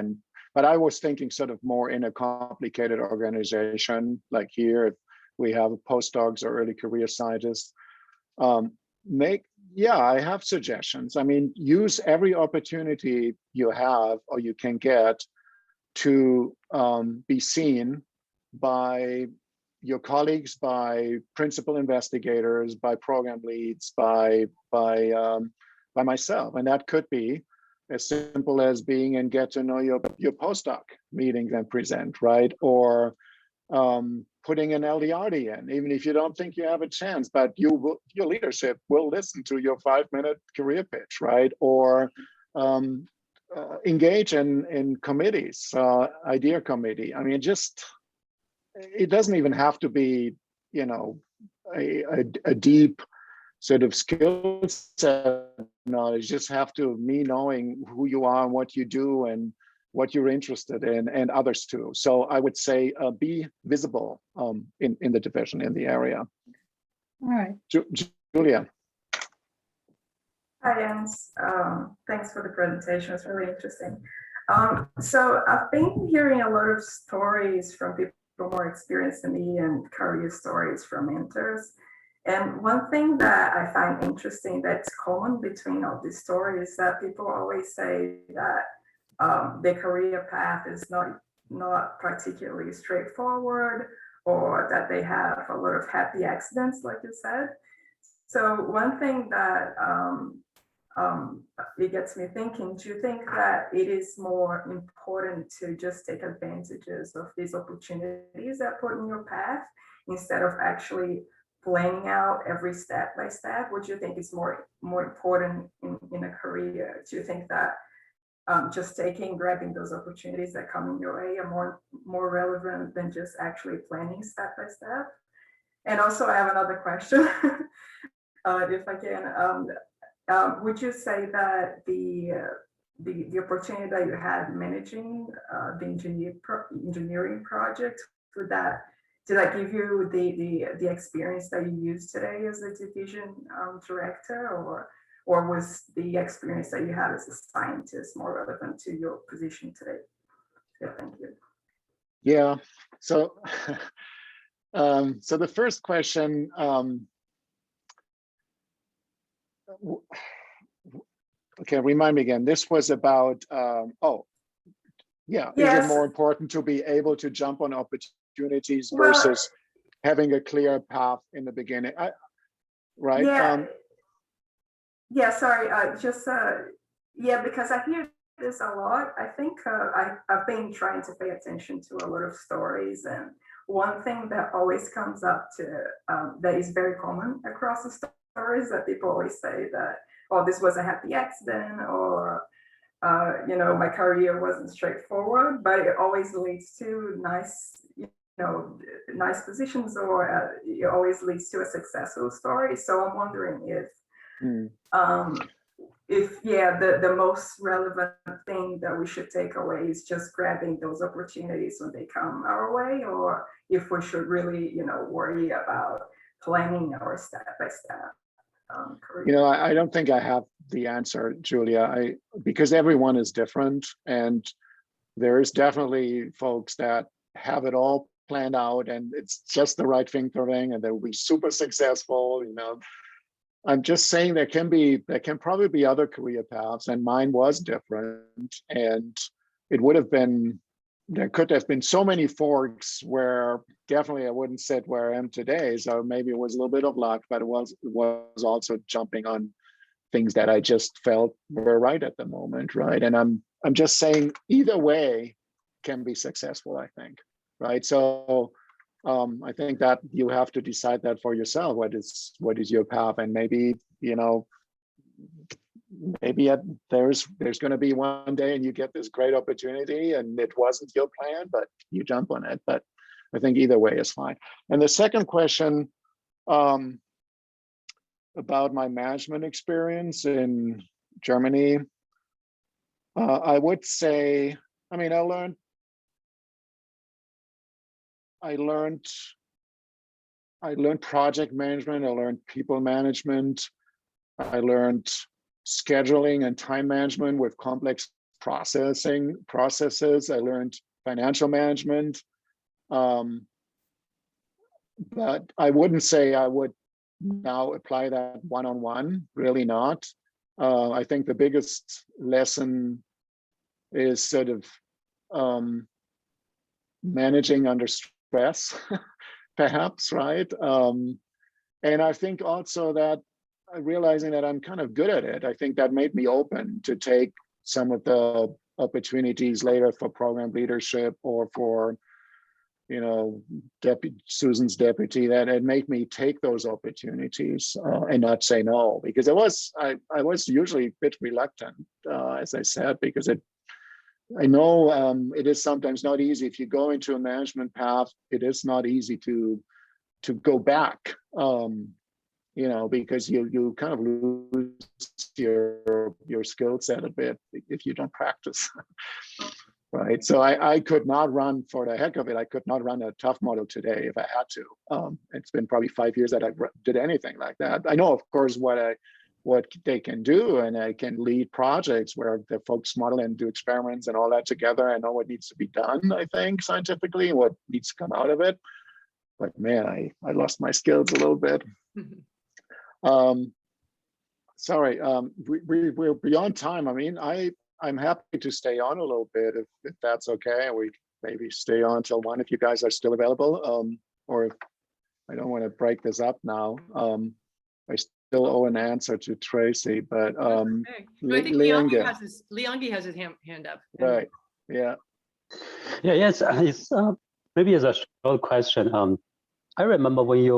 but I was thinking sort of more in a complicated organization, like here, if we have postdocs or early career scientists. I have suggestions. I mean, use every opportunity you have or you can get to be seen by your colleagues, by principal investigators, by program leads, by myself. And that could be as simple as being and get to know your postdoc meetings and present, right? Or putting an LDRD in, even if you don't think you have a chance, but your leadership will listen to your 5-minute career pitch, right? Or engage in committees, idea committee. I mean, it doesn't even have to be, a deep sort of skill set knowledge. Just have to knowing who you are and what you do and what you're interested in, and others too. So I would say be visible in the division, in the area. All right. Julia. Hi, Jens. Thanks for the presentation. It's really interesting. So I've been hearing a lot of stories from people more experienced than me and career stories from mentors. And one thing that I find interesting that's common between all these stories is that people always say that their career path is not particularly straightforward, or that they have a lot of happy accidents, like you said. So one thing that it gets me thinking, do you think that it is more important to just take advantages of these opportunities that put in your path instead of actually planning out every step by step? What do you think is more important in a career? Do you think that just grabbing those opportunities that come in your way are more relevant than just actually planning step by step? And also I have another question, if I can. Would you say that the opportunity that you had managing the engineering project, did that give you the experience that you use today as a division director, or was the experience that you had as a scientist more relevant to your position today? Yeah, thank you. Yeah, so so the first question, okay, remind me again, this was about, oh, yeah, Yes. Is it more important to be able to jump on opportunities versus having a clear path in the beginning, right? Yeah, yeah, sorry, yeah, because I hear this a lot. I think I've been trying to pay attention to a lot of stories, and one thing that always comes up that is very common across the stories, that people always say that, oh, this was a happy accident, or my career wasn't straightforward, but it always leads to nice positions, or it always leads to a successful story. So I'm wondering if the most relevant thing that we should take away is just grabbing those opportunities when they come our way, or if we should really worry about planning our step by step career. I don't think I have the answer, Julia, because everyone is different, and there is definitely folks that have it all planned out and it's just the right thing for them and they'll be super successful. I'm just saying there can probably be other career paths, and mine was different, and there could have been so many forks where definitely I wouldn't sit where I am today. So maybe it was a little bit of luck, but it was also jumping on things that I just felt were right at the moment, right? And I'm just saying either way can be successful, I think, right? So I think that you have to decide that for yourself. What is your path? And maybe there's going to be one day and you get this great opportunity and it wasn't your plan, but you jump on it. But I think either way is fine. And the second question about my management experience in Germany, I would say, I learned project management, I learned people management, I learned scheduling and time management with complex processes. I learned financial management, but I wouldn't say I would now apply that one-on-one, really not. I think the biggest lesson is sort of managing under stress, perhaps, right? And I think also that realizing that I'm kind of good at it, I think that made me open to take some of the opportunities later for program leadership or for, Susan's deputy, that it made me take those opportunities and not say no, because I was usually a bit reluctant, as I said, because I know it is sometimes not easy. If you go into a management path, it is not easy to go back. Because you kind of lose your skill set a bit if you don't practice. right? So I could not run for the heck of it. I could not run a tough model today if I had to. It's been probably 5 years that I did anything like that. I know, of course, what they can do, and I can lead projects where the folks model and do experiments and all that together. I know what needs to be done, I think, scientifically, what needs to come out of it. But man, I lost my skills a little bit. Sorry, we're beyond time. I mean, I'm happy to stay on a little bit if that's okay. We maybe stay on till 1 if you guys are still available. Or if I don't want to break this up now. I still owe an answer to Tracy, but Okay. No, I think Liangi has his hand up. Right. Yeah. Yeah. Yes. It's maybe as a short question. I remember when you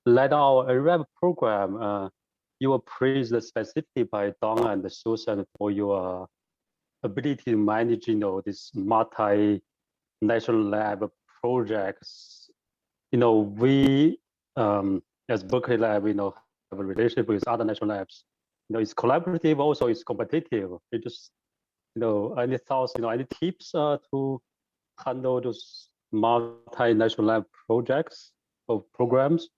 led our AREP program, you were praised specifically by Donna and Susan for your ability to manage, this multi-national lab projects. We as Berkeley Lab, have a relationship with other national labs. It's collaborative, also it's competitive. It just, any thoughts, any tips to handle those multinational lab projects or programs?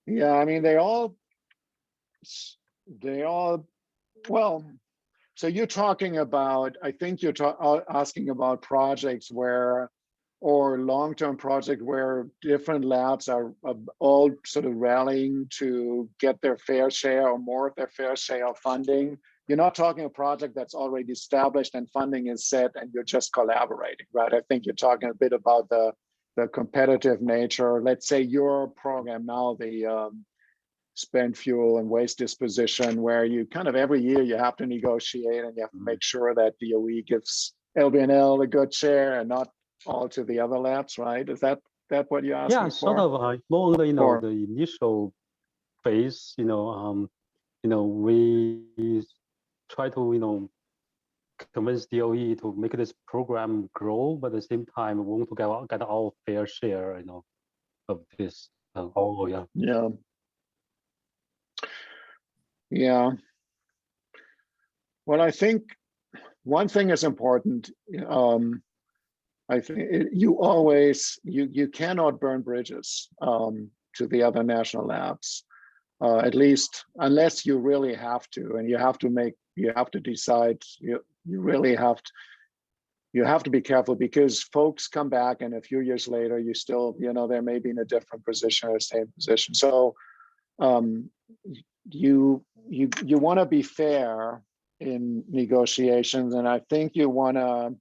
Yeah, I mean, they all, well, so you're talking about, I think you're asking about projects where, or long-term project where different labs are all sort of rallying to get their fair share or more of their fair share of funding. You're not talking a project that's already established and funding is set and you're just collaborating, right? I think you're talking a bit about the competitive nature. Let's say your program now, the spent fuel and waste disposition, where you kind of every year you have to negotiate and you have to make sure that DOE gives LBNL a good share and not all to the other labs, right? Is that what you're asking for? Yeah, sort of more on the, the initial phase, we try to, convince DOE to make this program grow, but at the same time, we want to get our fair share, of this. Yeah. Well, I think one thing is important. I think you cannot burn bridges to the other national labs, at least unless you really have to, and you have to decide. You really have to. You have to be careful because folks come back, and a few years later, you still, they may be in a different position or same position. So, you want to be fair in negotiations, and I think you want to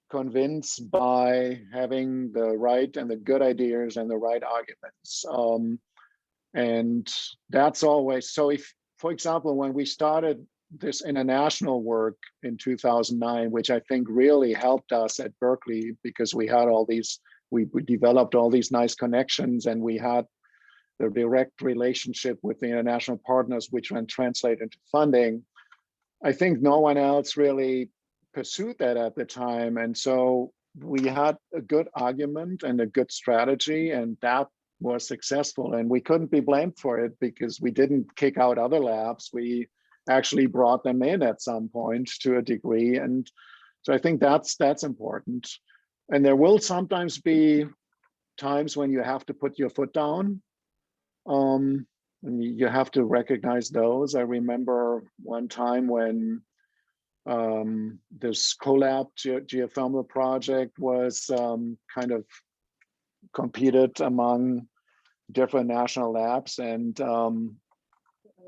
convince by having the right and the good ideas and the right arguments. And that's always so. If, for example, when we started this international work in 2009, which I think really helped us at Berkeley because we had we developed all these nice connections, and we had the direct relationship with the international partners, which then translate into funding. I think no one else really pursued that at the time. And so we had a good argument and a good strategy, and that was successful. And we couldn't be blamed for it because we didn't kick out other labs. We actually brought them in at some point to a degree. And so I think that's important. And there will sometimes be times when you have to put your foot down. And you have to recognize those. I remember one time when this collab geothermal project was kind of competed among different national labs, and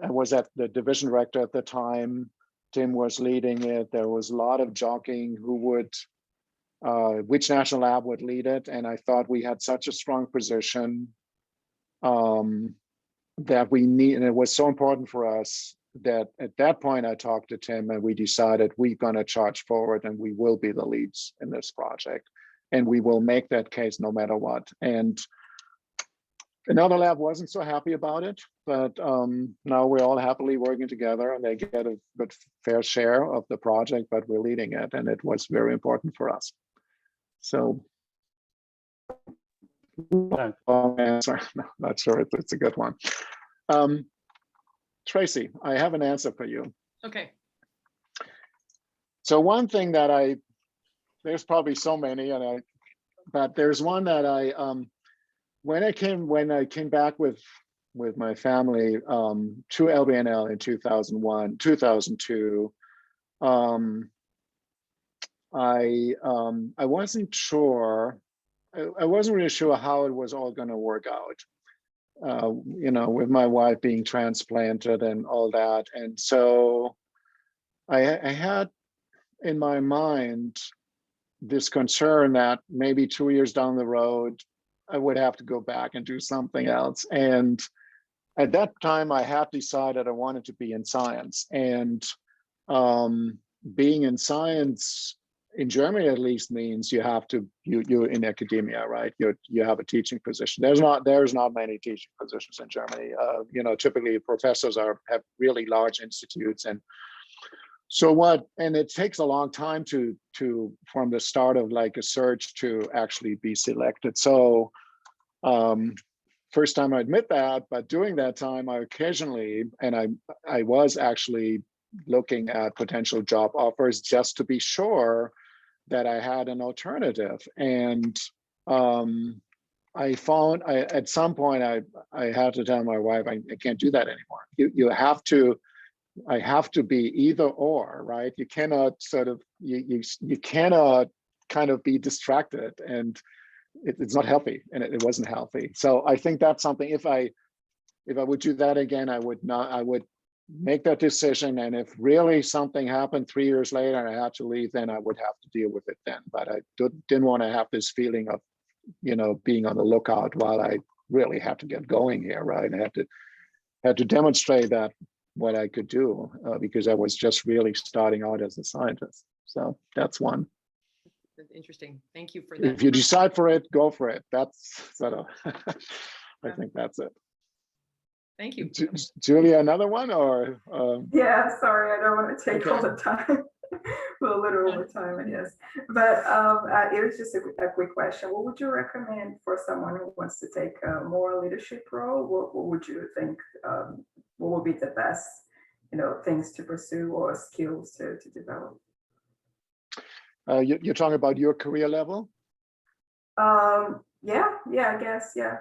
I was at the division director at the time. Tim was leading it. There was a lot of jockeying who would, which national lab would lead it, and I thought we had such a strong position that we need, and it was so important for us that at that point I talked to Tim and we decided we're going to charge forward and we will be the leads in this project, and we will make that case no matter what. And another lab wasn't so happy about it, but now we're all happily working together and they get a good fair share of the project, but we're leading it, and it was very important for us. So long answer. No, not sure it's a good one. Tracy, I have an answer for you. Okay. So one thing that there's probably so many, but there's one that when I came back with my family to LBNL in 2001, 2002, I wasn't sure. I wasn't really sure how it was all going to work out. With my wife being transplanted and all that, and so I had in my mind this concern that maybe 2 years down the road, I would have to go back and do something else. And at that time, I had decided I wanted to be in science. And being in science, in Germany at least, means you're in academia, right? You have a teaching position. There's not many teaching positions in Germany. Typically professors have really large institutes, and and it takes a long time to from the start of like a search to actually be selected. So first time I admit that, but during that time I occasionally, and I was actually looking at potential job offers just to be sure that I had an alternative. And at some point I had to tell my wife, I can't do that anymore. I have to be either or, right? You cannot you cannot kind of be distracted, and it's not healthy, and it wasn't healthy. So I think that's something, if I would do that again, I would make that decision. And if really something happened 3 years later and I had to leave, then I would have to deal with it then. But I didn't want to have this feeling of, being on the lookout while I really had to get going here, right? I had to demonstrate that what I could do because I was just really starting out as a scientist. So that's one. That's interesting. Thank you for that. If you decide for it, go for it. That's sort of, I think that's it. Thank you. Julia, another one, or? Yeah, sorry, I don't want to take Okay. all the time. We're a little over time, I guess. But it was just a quick question. What would you recommend for someone who wants to take a more leadership role? What would you think? What would be the best, things to pursue or skills to develop? You're talking about your career level? Yeah, I guess, yeah.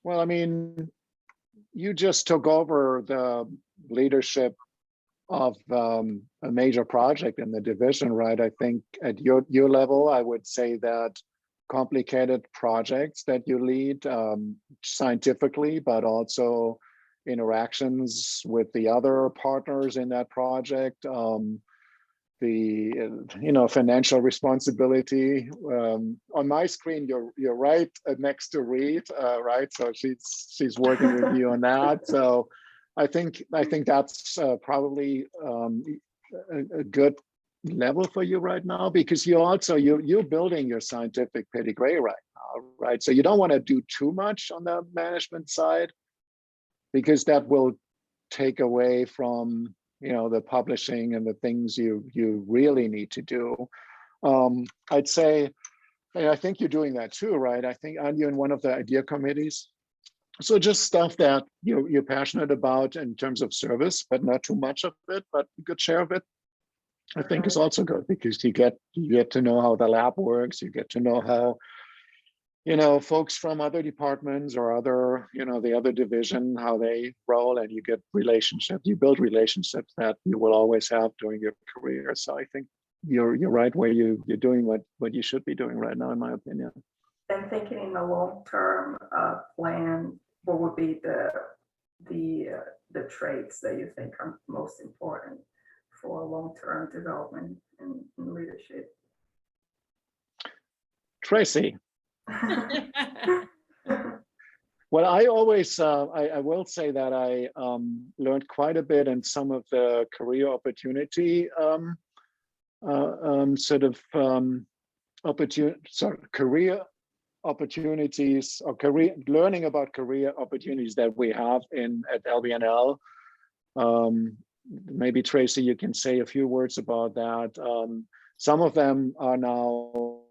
Well, I mean, you just took over the leadership of a major project in the division, right? I think at your level, I would say that complicated projects that you lead scientifically, but also interactions with the other partners in that project, the financial responsibility. On my screen, you're right next to Reed, right? So she's working with you on that. So I think that's probably a good level for you right now, because you're building your scientific pedigree right now, right? So you don't want to do too much on the management side, because that will take away from the publishing and the things you really need to do. I'd say, and I think you're doing that too, right? I think, aren't you in one of the idea committees? So just stuff that you're passionate about in terms of service, but not too much of it, but a good share of it, I think is also good, because you get to know how the lab works. You get to know how folks from other departments or other the other division, how they roll, and you build relationships that you will always have during your career. So I think you're right where you're doing what you should be doing right now, in my opinion. And thinking in the long-term plan, what would be the traits that you think are most important for long-term development and leadership? Tracy. Well, I always, I will say that I learned quite a bit in some of the career opportunity career opportunities, or learning about career opportunities that we have at LBNL. Maybe Tracy, you can say a few words about that. Some of them are now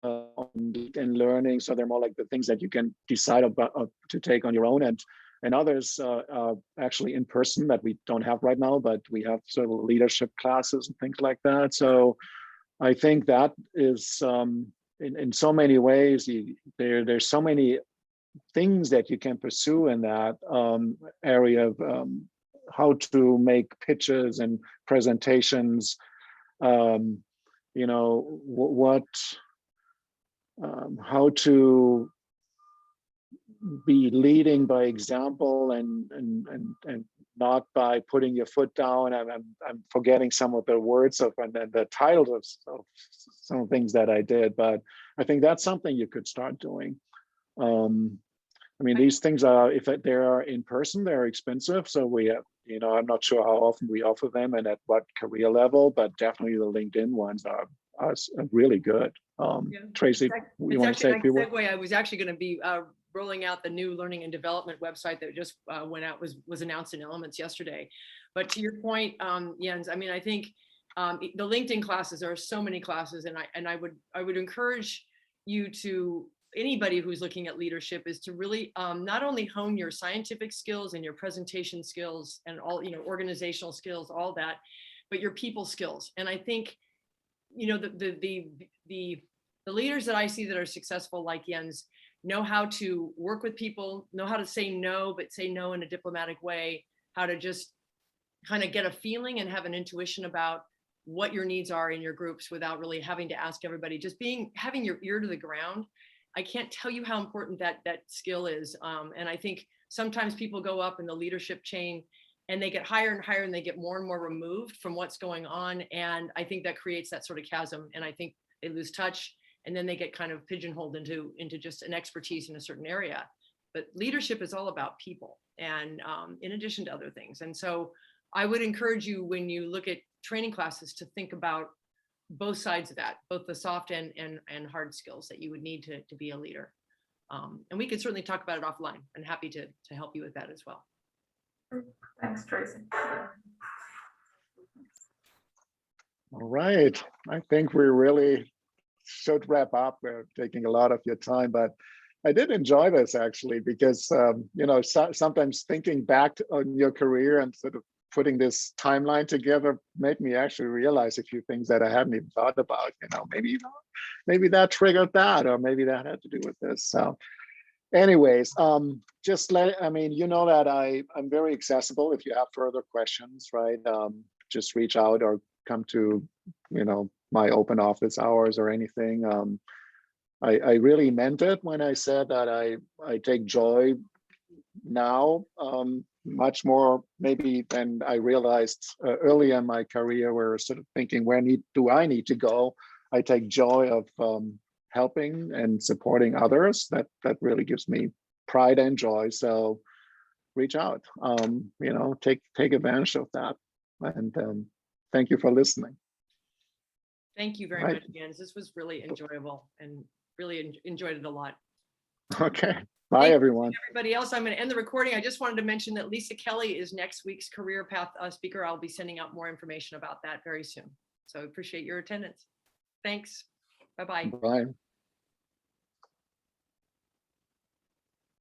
and learning. So they're more like the things that you can decide about to take on your own, and others are actually in person that we don't have right now, but we have sort of leadership classes and things like that. So I think that is in so many ways, there's so many things that you can pursue in that area of how to make pitches and presentations, you know, how to be leading by example and not by putting your foot down. I'm forgetting some of the words of and the titles of some things that I did, but I think that's something you could start doing. I mean, these things are, if they are in person, they're expensive. So we have, you know, I'm not sure how often we offer them and at what career level, but definitely the LinkedIn ones are really good. Tracy, you want to say a few words? I was actually going to be rolling out the new learning and development website that just went out, was announced in Elements yesterday. But to your point, Jens, I mean, I think the LinkedIn classes, there are so many classes, and I would encourage you to, anybody who's looking at leadership, is to really not only hone your scientific skills and your presentation skills and all, you know, organizational skills, all that, but your people skills. And I think, you know, the leaders that I see that are successful, like Jens, know how to work with people, know how to say no, but say no in a diplomatic way, how to just kind of get a feeling and have an intuition about what your needs are in your groups without really having to ask everybody, just having your ear to the ground. I can't tell you how important that skill is. And I think sometimes people go up in the leadership chain and they get higher and higher and they get more and more removed from what's going on. And I think that creates that sort of chasm. And I think they lose touch and then they get kind of pigeonholed into just an expertise in a certain area. But leadership is all about people, and in addition to other things. And so I would encourage you, when you look at training classes, to think about both sides of that, both the soft and hard skills that you would need to be a leader. And we could certainly talk about it offline. I'm happy to help you with that as well. Thanks, Tracy. All right, I think we really should wrap up. We're taking a lot of your time, but I did enjoy this actually, because you know, sometimes thinking back on your career and sort of putting this timeline together made me actually realize a few things that I hadn't even thought about. You know, maybe that triggered that, or maybe that had to do with this. So anyways, I mean, you know that I'm very accessible. If you have further questions, right, just reach out or come to, you know, my open office hours or anything. I really meant it when I said that I take joy now much more maybe than I realized early in my career, where sort of thinking, where do I need to go? I take joy of helping and supporting others. That really gives me pride and joy. So reach out, you know, take advantage of that. And thank you for listening. Thank you very much, Jens. This was really enjoyable and really enjoyed it a lot. Okay. Bye, everyone. Everybody else, I'm going to end the recording. I just wanted to mention that Lisa Kelly is next week's Career Path speaker. I'll be sending out more information about that very soon. So I appreciate your attendance. Thanks. Bye-bye. Bye.